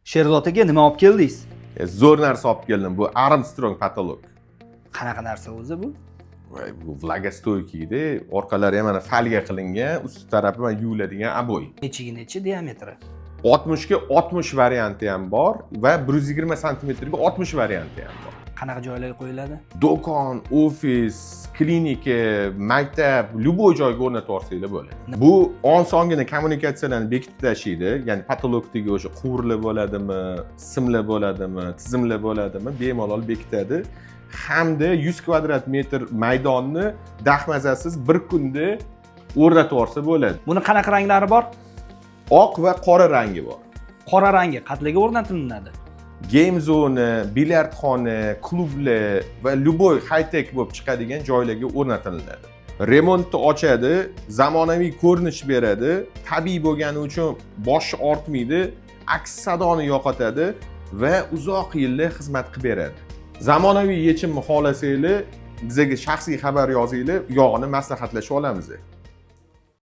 Sherzod aka, nima olib keldingiz? Zo'r narsa olib keldim. Bu Armstrong patolog. Qanaqa narsa o'zi bu? Voy, bu vlagostoykiyda, orqalari ham mana falga qilingan, usti tarafi mana yuviladigan aboy. Nechi diametri? 60 ga 60 varianti ham bor va 120 sm ga 60 varianti ham bor. Qanaqa joylarga qo'yiladi? Do'kon, ofis, klinika, maktab, любой joyga o'rnatib olsanglar bo'ladi. Bu osongina kommunikatsiyalarni bekitib tashlaydi. Ya'ni patologdagi o'sha quvurlar bo'ladimi, simlar bo'ladimi, tizimlar bo'ladimi, bemalol bekitadi. Hamda 100 kvadrat metr maydonni dahmazasiz bir kunda o'rnatib olsa bo'ladi. Buni qanaqa ranglari bor? Oq va qora rangi bor. Qora rangi qatliga o'rnatilinadi. Game zona, bilyardxona, klublar va любой high-tech bo'lib chiqadigan joylarga o'rnatiladi. Remontni ochadi, zamonaviy ko'rinish beradi, tabiiy bo'lgani uchun bosh ortmaydi, aks sadoni yo'qotadi va uzoq yillar xizmat qilib beradi. Zamonaviy yechimni xohlasanglar, bizga shaxsiy xabar yozinglar, yog'ini maslahatlashib olamiz.